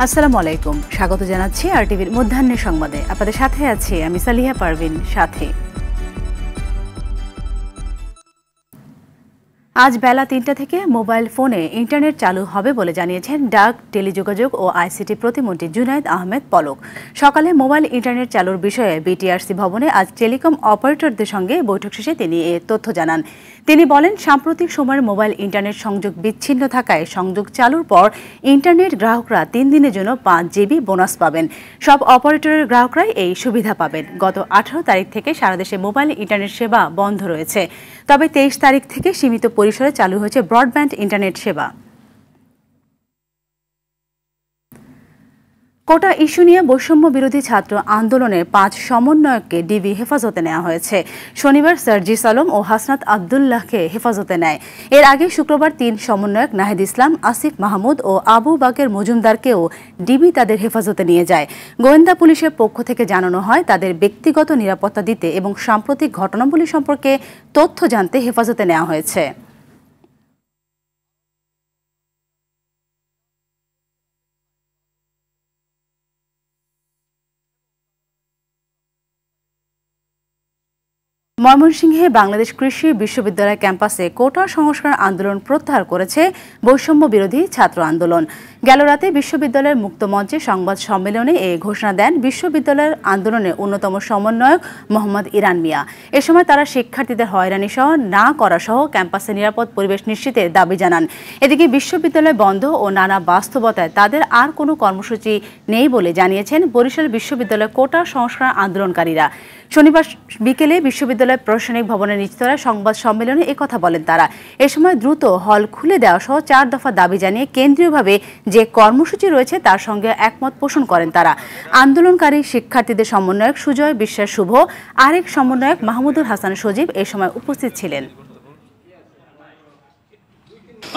আসসালামু আলাইকুম, স্বাগত জানাচ্ছি আরটিভির মধ্যাহ্নের সংবাদে। আপনাদের সাথে আছি আমি সালিহা পারভিন। সাথে আজ বেলা ৩টা থেকে মোবাইল ফোনে ইন্টারনেট চালু হবে বলে জানিয়েছেন ডাক, টেলিযোগাযোগ ও আইসিটি প্রতিমন্ত্রী জুনায়েদ আহমেদ পলক। সকালে মোবাইল ইন্টারনেট চালুর বিষয়ে বিটিআরসি ভবনে আজ টেলিকম অপারেটরদের সঙ্গে বৈঠক শেষে তিনি এ তথ্য জানান। তিনি বলেন, সাম্প্রতিক সময়ের মোবাইল ইন্টারনেট সংযোগ বিচ্ছিন্ন থাকায় সংযোগ চালুর পর ইন্টারনেট গ্রাহকরা ৩ দিনের জন্য ৫ জিবি বোনাস পাবেন। সব অপারেটরের গ্রাহকরাই এই সুবিধা পাবেন। গত ১৮ তারিখ থেকে সারা দেশে মোবাইল ইন্টারনেট সেবা বন্ধ রয়েছে, তবে ২৩ তারিখ থেকে সীমিত পরিসরে চালু হয়েছে ব্রডব্যান্ড ইন্টারনেট সেবা। কোটা ইস্যু নিয়ে বৈষম্য বিরোধী ছাত্র আন্দোলনের ৫ সমন্বয়ককে ডিবি হেফাজতে নেওয়া হয়েছে। শনিবার সার্জিস আলম ও হাসনাত আবদুল্লাহকে হেফাজতে নেয়। এর আগে শুক্রবার ৩ সমন্বয়ক নাহিদ ইসলাম, আসিফ মাহমুদ ও আবু বাকের মজুমদারকেও ডিবি তাদের হেফাজতে নিয়ে যায়। গোয়েন্দা পুলিশের পক্ষ থেকে জানানো হয়, তাদের ব্যক্তিগত নিরাপত্তা দিতে এবং সাম্প্রতিক ঘটনাবলী সম্পর্কে তথ্য জানতে হেফাজতে নেওয়া হয়েছে। ময়মনসিংহে বাংলাদেশ কৃষি বিশ্ববিদ্যালয় ক্যাম্পাসে কোটা সংস্কার আন্দোলন প্রত্যাহার করেছে বৈষম্য বিরোধী ছাত্র আন্দোলন। গেল রাতে বিশ্ববিদ্যালয়ের মুক্ত মঞ্চে সংবাদ সম্মেলনে এ ঘোষণা দেন বিশ্ববিদ্যালয়ের আন্দোলনের অন্যতম সমন্বয়ক মোহাম্মদ ইরান মিয়া। এ সময় তারা শিক্ষার্থীদের হয়রানি সহ না করা সহ ক্যাম্পাসে নিরাপদ পরিবেশ নিশ্চিতের দাবি জানান। এদিকে বিশ্ববিদ্যালয় বন্ধ ও নানা বাস্তবতায় তাদের আর কোনো কর্মসূচি নেই বলে জানিয়েছেন বরিশাল বিশ্ববিদ্যালয় কোটা সংস্কার আন্দোলনকারীরা। শনিবার বিকেলে বিশ্ববিদ্যালয় প্রশাসনিক ভবনের নিচতলায় সংবাদ সম্মেলনে একথা বলেন তারা। এ সময় দ্রুত হল খুলে দেওয়া সহ ৪ দফা দাবি জানিয়ে কেন্দ্রীয়ভাবে যে কর্মসূচি রয়েছে তার সঙ্গে একমত পোষণ করেন তারা। আন্দোলনকারী শিক্ষার্থীদের সমন্বয়ক সুজয় বিশ্বাস শুভ, আরেক সমন্বয়ক মাহমুদুল হাসান সজীব এ সময় উপস্থিত ছিলেন।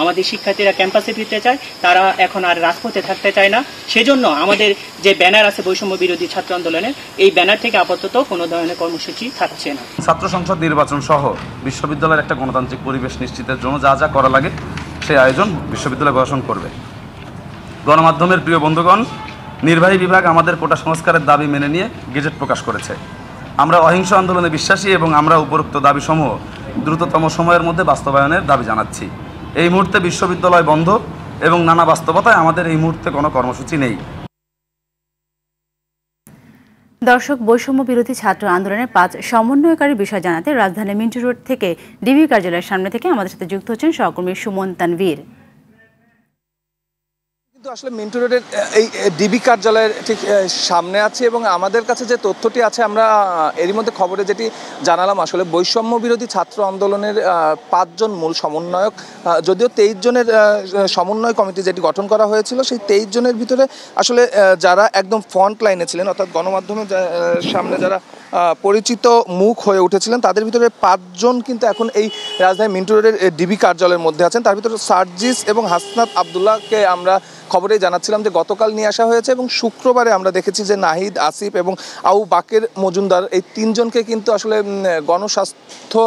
আমাদের শিক্ষার্থীরা ক্যাম্পাসে ফিরতে চায়, তারা এখন আর রাজপথে থাকতে চায় না। সেজন্য আমাদের যে ব্যানার আছে বৈষম্য বিরোধী ছাত্র আন্দোলনের, এই ব্যানার থেকে আপাতত কোনো ধরনের কর্মসূচি থাকছে না। ছাত্র সংসদ নির্বাচন সহ বিশ্ববিদ্যালয়ের একটা গণতান্ত্রিক পরিবেশ নিশ্চিতের জন্য যা যা করা লাগে সেই আয়োজন বিশ্ববিদ্যালয় প্রশাসন করবে। গণমাধ্যমের প্রিয় বন্ধুগণ, নির্বাহী বিভাগ আমাদের কোটা সংস্কারের দাবি মেনে নিয়ে গেজেট প্রকাশ করেছে। আমরা অহিংস আন্দোলনে বিশ্বাসী এবং আমরা উপরোক্ত দাবিসমূহ দ্রুততম সময়ের মধ্যে বাস্তবায়নের দাবি জানাচ্ছি। এই মুহূর্তে বিশ্ববিদ্যালয় বন্ধ এবং নানা বাস্তবতায় আমাদের এই মুহূর্তে কোনো কর্মসূচি নেই। দর্শক, বৈষম্য বিরোধী ছাত্র আন্দোলনের ৫ সমন্বয়কারী বিষয় জানাতে রাজধানী মিন্টু রোড থেকে ডিবি কার্যালয়ের সামনে থেকে আমাদের সাথে যুক্ত হচ্ছেন সহকর্মী সুমন তানভীর। আসলে মিন্টু রোডের এই ডিবি কার্যালয়ের ঠিক সামনে আছে এবং আমাদের কাছে যে তথ্যটি আছে আমরা এরই মধ্যে খবরে যেটি জানালাম, আসলে বৈষম্য বিরোধী ছাত্র আন্দোলনের ৫ জন মূল সমন্বয়ক, যদিও ২৩ জনের সমন্বয় কমিটি যেটি গঠন করা হয়েছিল, সেই ২৩ জনের ভিতরে আসলে যারা একদম ফ্রন্ট লাইনে ছিলেন, অর্থাৎ গণমাধ্যমের সামনে যারা পরিচিত মুখ হয়ে উঠেছিলেন, তাদের ভিতরে ৫ জন কিন্তু এখন এই রাজধানী মিন্টু রোডের ডিবি কার্যালয়ের মধ্যে আছেন। তার ভিতরে সার্জিস এবং হাসনাত আবদুল্লাহকে আমরা খবরে জানাচ্ছিলাম যে গতকাল নিয়ে আসা হয়েছে এবং শুক্রবারে আমরা দেখেছি যে নাহিদ, আসিফ এবং আবু বাকের মজুমদার, এই ৩ জনকে কিন্তু আসলে গণস্বাস্থ্য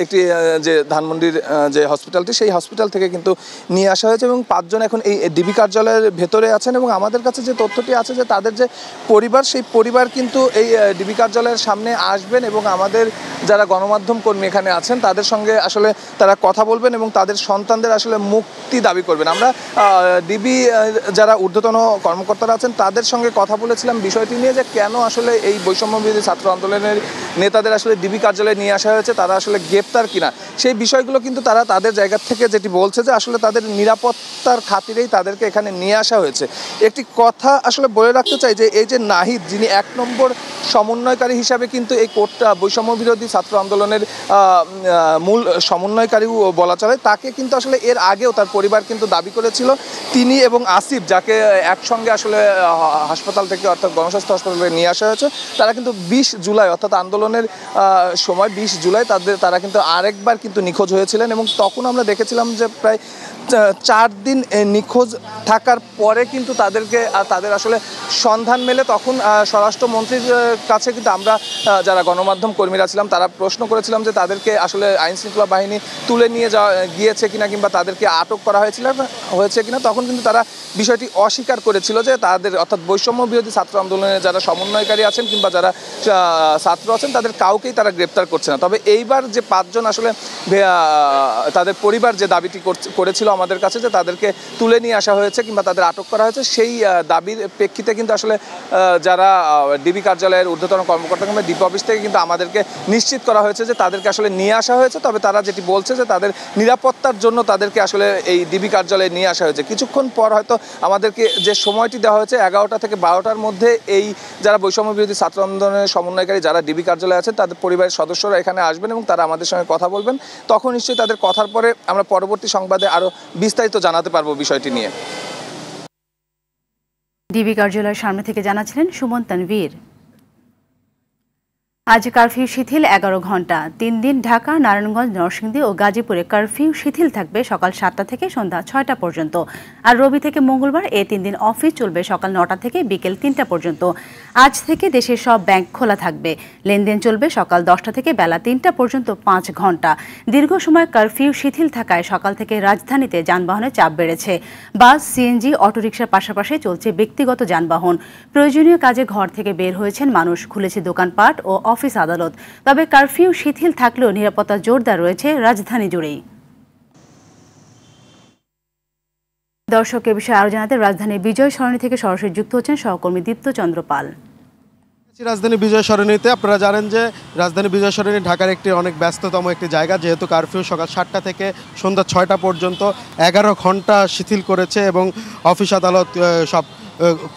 একটি যে ধানমন্ডির যে হসপিটালটি, সেই হসপিটাল থেকে কিন্তু নিয়ে আসা হয়েছে এবং ৫ জন এখন এই ডিবি কার্যালয়ের ভেতরে আছেন। এবং আমাদের কাছে যে তথ্যটি আছে যে তাদের যে পরিবার, সেই পরিবার কিন্তু এই ডিবি কার্যালয়ের সামনে আসবেন এবং আমাদের যারা গণমাধ্যম কর্মী এখানে আছেন তাদের সঙ্গে আসলে তারা কথা বলবেন এবং তাদের সন্তানদের আসলে মুক্তি দাবি করবেন। আমরা ডিবি যারা ঊর্ধ্বতন কর্মকর্তারা আছেন তাদের সঙ্গে কথা বলেছিলাম বিষয়টি নিয়ে, যে কেন আসলে এই বৈষম্য বিরোধী ছাত্র আন্দোলনের নেতাদের আসলে ডিবি কার্যালয়ে নিয়ে আসা হয়েছে, তারা আসলে গ্রেপ্তার কিনা, সেই বিষয়গুলো কিন্তু তারা তাদের জায়গা থেকে যেটি বলছে যে আসলে তাদের নিরাপত্তার খাতিরেই তাদেরকে এখানে নিয়ে আসা হয়েছে। একটি কথা আসলে বলে রাখতে চাই যে এই যে নাহিদ, যিনি ১ নম্বর সমন্বয়কারী হিসাবে কিন্তু এই কোটা বৈষম্য বিরোধী ছাত্র আন্দোলনের মূল সমন্বয়কারীও বলা চলে, তাকে কিন্তু আসলে এর আগেও তার পরিবার কিন্তু দাবি করেছিল তিনি এবং আসিফ, যাকে একসঙ্গে আসলে হাসপাতাল থেকে অর্থাৎ গণস্বাস্থ্য হাসপাতালে নিয়ে আসা হয়েছে, তারা কিন্তু ২০ জুলাই অর্থাৎ আন্দোলনের সময় ২০ জুলাই তারা কিন্তু আরেকবার কিন্তু নিখোঁজ হয়েছিলেন এবং তখন আমরা দেখেছিলাম যে প্রায় 4 দিন নিখোঁজ থাকার পরে কিন্তু তাদের আসলে সন্ধান মেলে। তখন স্বরাষ্ট্রমন্ত্রীর কাছে কিন্তু আমরা যারা গণমাধ্যম কর্মীরা ছিলাম তারা প্রশ্ন করেছিলাম যে তাদেরকে আসলে আইনশৃঙ্খলা বাহিনী তুলে নিয়ে গিয়েছে কিনা কিংবা তাদেরকে আটক করা হয়েছে কিনা। তখন কিন্তু তারা বিষয়টি অস্বীকার করেছিল যে তাদের অর্থাৎ বৈষম্য বিরোধী ছাত্র আন্দোলনের যারা সমন্বয়কারী আছেন কিংবা যারা ছাত্র আছেন তাদের কাউকেই তারা গ্রেপ্তার করছে না। তবে এইবার যে 5 জন আসলে তাদের পরিবার যে দাবিটি করেছিল আমাদের কাছে যে তাদেরকে তুলে নিয়ে আসা হয়েছে কিংবা তাদের আটক করা হয়েছে, সেই দাবির প্রেক্ষিতে কিন্তু আসলে যারা ডিবি কার্যালয়ের ঊর্ধ্বতন কর্মকর্তা কিংবা ডিপি অফিস থেকে কিন্তু আমাদেরকে নিশ্চিত করা হয়েছে যে তাদেরকে আসলে নিয়ে আসা হয়েছে। তবে তারা যেটি বলছে যে তাদের নিরাপত্তার জন্য তাদেরকে আসলে এই ডিবি কার্যালয়ে নিয়ে আসা হয়েছে। কিছুক্ষণ পর হয়তো আমাদেরকে যে সময়টি দেওয়া হয়েছে 11টা থেকে 12টার মধ্যে এই যারা বৈষম্য বিরোধী ছাত্র আন্দোলনের সমন্বয়কারী যারা ডিবি কার্যালয়ে আছেন তাদের পরিবারের সদস্যরা এখানে আসবেন এবং তারা আমাদের সঙ্গে কথা বলবেন। তখন নিশ্চয়ই তাদের কথার পরে আমরা পরবর্তী সংবাদে আরও বিস্তারিত জানাতে পারবো বিষয়টি নিয়ে। ডিবি কার্যালয়ের সামনে থেকে জানাচ্ছিলেন সুমন তানভীর। আজ কারফিউ শিথিল 11 ঘন্টা। 3 দিন ঢাকা, নারায়ণগঞ্জ, নরসিংদী ও গাজীপুরে কারফিউ শিথিল থাকবে সকাল 7টা থেকে সন্ধ্যা 6টা পর্যন্ত। আর রবি থেকে মঙ্গলবার এই 3 দিন অফিস চলবে সকাল 9টা থেকে বিকেল 3টা পর্যন্ত। আজ থেকে দেশের সব ব্যাংক খোলা থাকবে। লেনদেন চলবে সকাল 10টা থেকে বেলা 3টা পর্যন্ত 5 ঘন্টা। দীর্ঘ সময় কারফিউ শিথিল থাকায় সকাল থেকে রাজধানীতে যানবাহনের চাপ বেড়েছে। বাস, সিএনজি, অটোরিকশার পাশাপাশি চলছে ব্যক্তিগত যানবাহন। প্রয়োজনীয় কাজে ঘর থেকে বের হয়েছেন মানুষ, খুলেছে দোকানপাট ও অফিস আদালত। তবে কারফিউ শিথিল থাকলেও নিরাপত্তা জোরদার রয়েছে রাজধানী জুড়েই। দর্শক, এ বিষয়ে আরো জানাতে রাজধানীর বিজয় সরণি থেকে সরাসরি যুক্ত হচ্ছেন সহকর্মী দীপ্ত চন্দ্র পাল। রাজধানী বিজয় সরণিতে আপনারা জানেন যে রাজধানী বিজয় সরণি ঢাকার একটি অনেক ব্যস্ততম একটি জায়গা। যেহেতু কারফিউ সকাল 7টা থেকে সন্ধ্যা 6টা পর্যন্ত 11 ঘন্টা শিথিল করেছে এবং অফিস আদালত সব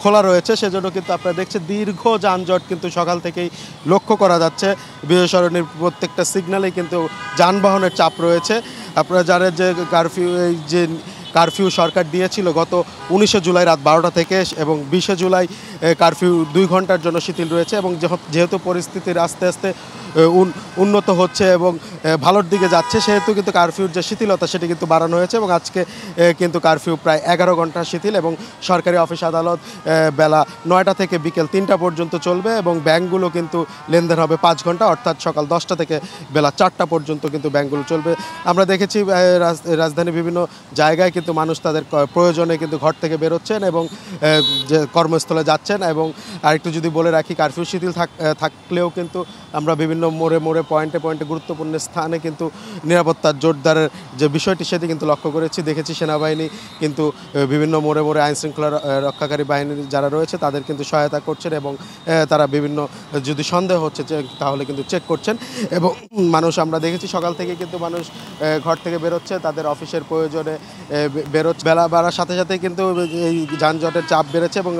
খোলা রয়েছে, সেজন্য কিন্তু আপনারা দেখছেন দীর্ঘ যানজট কিন্তু সকাল থেকেই লক্ষ্য করা যাচ্ছে। বিজয় সরণির প্রত্যেকটা সিগন্যালেই কিন্তু যানবাহনের চাপ রয়েছে। আপনারা জানেন যে কারফিউ সরকার দিয়েছিল গত 19শে জুলাই রাত 12টা থেকে এবং 20শে জুলাই কারফিউ 2 ঘন্টার জন্য শিথিল রয়েছে। এবং যেহেতু পরিস্থিতির আস্তে আস্তে উন্নত হচ্ছে এবং ভালোর দিকে যাচ্ছে, সেহেতু কিন্তু কারফিউর যে শিথিলতা সেটি কিন্তু বাড়ানো হয়েছে এবং আজকে কিন্তু কারফিউ প্রায় 11 ঘন্টা শিথিল এবং সরকারি অফিস আদালত বেলা 9টা থেকে বিকেল 3টা পর্যন্ত চলবে এবং ব্যাংকগুলো কিন্তু লেনদেন হবে 5 ঘন্টা, অর্থাৎ সকাল 10টা থেকে বেলা 4টা পর্যন্ত কিন্তু ব্যাংকগুলো চলবে। আমরা দেখেছি রাজধানীর বিভিন্ন জায়গায় কিন্তু মানুষ তাদের প্রয়োজনে কিন্তু ঘর থেকে বেরোচ্ছেন এবং যে কর্মস্থলে যাচ্ছেন। এবং আরেকটু যদি বলে রাখি, কারফিউ শিথিল থাকলেও কিন্তু আমরা বিভিন্ন মোড়ে মোড়ে পয়েন্টে গুরুত্বপূর্ণ স্থানে কিন্তু নিরাপত্তার জোরদারের যে বিষয়টি সেটি কিন্তু লক্ষ্য করেছি। দেখেছি সেনাবাহিনী কিন্তু বিভিন্ন মোড়ে মোড়ে আইনশৃঙ্খলা রক্ষাকারী বাহিনীর যারা রয়েছে তাদের কিন্তু সহায়তা করছেন এবং তারা বিভিন্ন যদি সন্দেহ হচ্ছে তাহলে কিন্তু চেক করছেন। এবং আমরা দেখেছি সকাল থেকে কিন্তু মানুষ ঘর থেকে বেরোচ্ছে, তাদের অফিসের প্রয়োজনে বেরোচ্ছে। বেলা বাড়ার সাথে সাথে কিন্তু এই যানজটের চাপ বেড়েছে এবং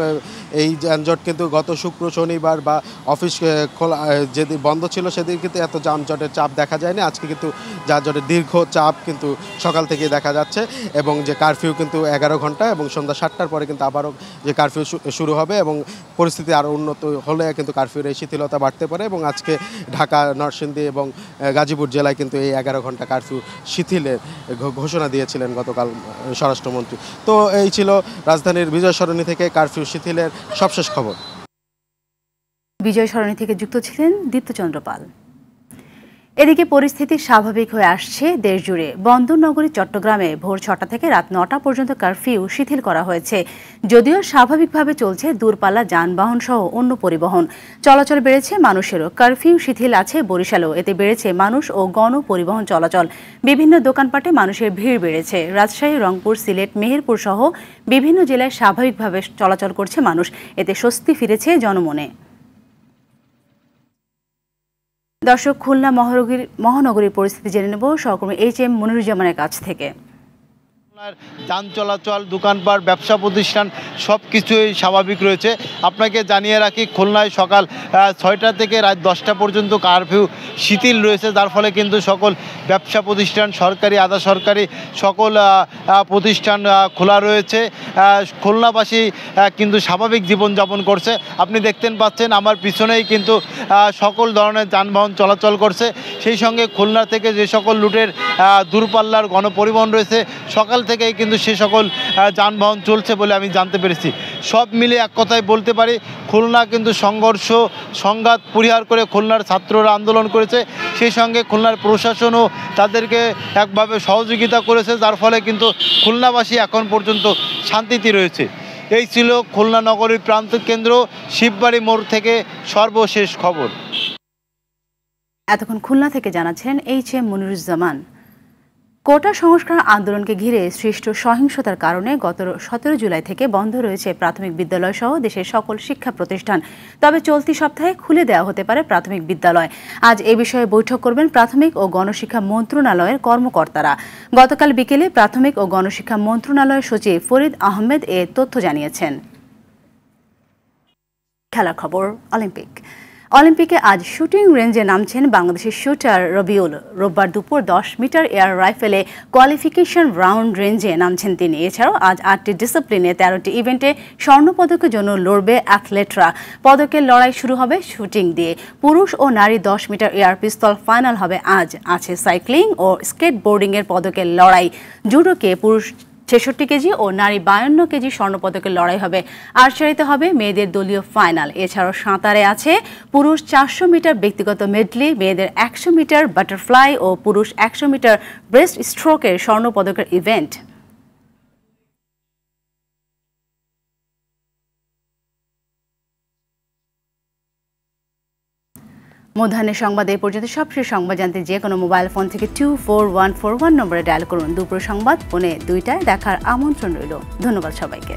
এই যানজট কিন্তু গত শুক্র, শনিবার বা অফিস খোলা যেদিন বন্ধ ছিল সেদিন কিন্তু এত যানজটের চাপ দেখা যায়নি। আজকে কিন্তু যানজটের দীর্ঘ চাপ কিন্তু সকাল থেকেই দেখা যাচ্ছে এবং যে কারফিউ কিন্তু 11 ঘন্টা এবং সন্ধ্যা 7টার পরে কিন্তু আবারও যে কারফিউ শুরু হবে এবং পরিস্থিতি আরও উন্নত হলে কিন্তু কারফিউর এই শিথিলতা বাড়তে পারে। এবং আজকে ঢাকা, নরসিংদী এবং গাজীপুর জেলায় কিন্তু এই 11 ঘন্টা কারফিউ শিথিলের ঘোষণা দিয়েছিলেন গতকাল স্বরাষ্ট্রমন্ত্রী। তো এই ছিল রাজধানীর বিজয় সরণি থেকে কারফিউ শিথিলের সবশেষ খবর। বিজয় সরণি থেকে যুক্ত ছিলেন দীপ্তচন্দ্র পাল। এদিকে পরিস্থিতি স্বাভাবিক হয়ে আসছে দেশ জুড়ে। বন্দর নগরী চট্টগ্রামে ভোর 6টা থেকে রাত 9টা পর্যন্ত কারফিউ শিথিল করা হয়েছে। যদিও স্বাভাবিকভাবে চলছে দূরপাল্লা যানবাহন সহ অন্য পরিবহন, চলাচল বেড়েছে মানুষেরও। কারফিউ শিথিল আছে বরিশালেও, এতে বেড়েছে মানুষ ও গণপরিবহন চলাচল। বিভিন্ন দোকানপাটে মানুষের ভিড় বেড়েছে। রাজশাহী, রংপুর, সিলেট, মেহেরপুর সহ বিভিন্ন জেলায় স্বাভাবিকভাবে চলাচল করছে মানুষ, এতে স্বস্তি ফিরেছে জনমনে। দর্শক, খুলনা মহানগরীর পরিস্থিতি জেনে নেব সহকর্মী HM মনিরুজ্জামানের কাছ থেকে। যান চলাচল, দোকানপাট, ব্যবসা প্রতিষ্ঠান সব কিছুই স্বাভাবিক রয়েছে। আপনাকে জানিয়ে রাখি, খুলনায় সকাল 6টা থেকে রাত 10টা পর্যন্ত কারফিউ শিথিল রয়েছে, যার ফলে কিন্তু সকল ব্যবসা প্রতিষ্ঠান, সরকারি, আধা সরকারি সকল প্রতিষ্ঠান খোলা রয়েছে। খুলনাবাসী কিন্তু স্বাভাবিক জীবনযাপন করছে। আপনি দেখতেন পাচ্ছেন আমার পিছনেই কিন্তু সকল ধরনের যানবাহন চলাচল করছে। সেই সঙ্গে খুলনা থেকে যে সকল রুটের দূরপাল্লার গণপরিবহন রয়েছে, সকাল থেকেই কিন্তু সে সকল যানবাহন চলছে বলে আমি জানতে পেরেছি। সব মিলে এক কথায় বলতে পারি খুলনা কিন্তু সংঘর্ষ সংঘাত পরিহার করে খুলনার ছাত্ররা আন্দোলন করেছে, সেই সঙ্গে খুলনার প্রশাসনও তাদেরকে একভাবে সহযোগিতা করেছে, যার ফলে কিন্তু খুলনাবাসী এখন পর্যন্ত শান্তিতে রয়েছে। এই ছিল খুলনা নগরীর প্রান্ত কেন্দ্র শিববাড়ি মোড় থেকে সর্বশেষ খবর। এতক্ষণ খুলনা থেকে জানাচ্ছেন HM মনিরুজ্জামান। কোটা সংস্কার আন্দোলনকে ঘিরে সৃষ্ট সহিংসতার কারণে গত 17 জুলাই থেকে বন্ধ রয়েছে প্রাথমিক বিদ্যালয় সহ দেশের সকল শিক্ষা প্রতিষ্ঠান। তবে চলতি সপ্তাহে খুলে দেওয়া হতে পারে প্রাথমিক বিদ্যালয়। আজ এ বিষয়ে বৈঠক করবেন প্রাথমিক ও গণশিক্ষা মন্ত্রণালয়ের কর্মকর্তারা। গতকাল বিকেলে প্রাথমিক ও গণশিক্ষা মন্ত্রণালয়ের সচিব ফরিদ আহমেদ এ তথ্য জানিয়েছেন। খেলার খবর। অলিম্পিকে আজ শুটিং রেঞ্জে নামছেন বাংলাদেশের শুটার রবিউল। রোববার দুপুর 10 মিটার এয়ার রাইফেলে কোয়ালিফিকেশন রাউন্ড রেঞ্জে নামছেন তিনি। এছাড়াও আজ 8টি ডিসিপ্লিনে 13টি ইভেন্টে স্বর্ণপদকের জন্য লড়বে অ্যাথলেটরা। পদকের লড়াই শুরু হবে শুটিং দিয়ে। পুরুষ ও নারী 10 মিটার এয়ার পিস্তল ফাইনাল হবে আজ। আছে সাইক্লিং ও স্কেটবোর্ডিংয়ের পদকের লড়াই। জুডোকে পুরুষ 66 কেজি ও নারী 52 কেজি স্বর্ণপদকের লড়াই হবে। আর্চারিতে হবে মেয়েদের দলীয় ফাইনাল। এছাড়াও সাঁতারে আছে পুরুষ 400 মিটার ব্যক্তিগত মেডলি, মেয়েদের 100 মিটার বাটারফ্লাই ও পুরুষ 100 মিটার ব্রেস্ট স্ট্রোকের স্বর্ণপদকের ইভেন্ট। মধ্যাহ্নের সংবাদ এই পর্যন্ত। সবশেষ সংবাদ জানতে যে কোনো মোবাইল ফোন থেকে 24141 নম্বরে ডায়াল করুন। দুপুর সংবাদ পৌনে 2টায় দেখার আমন্ত্রণ রইল। ধন্যবাদ সবাইকে।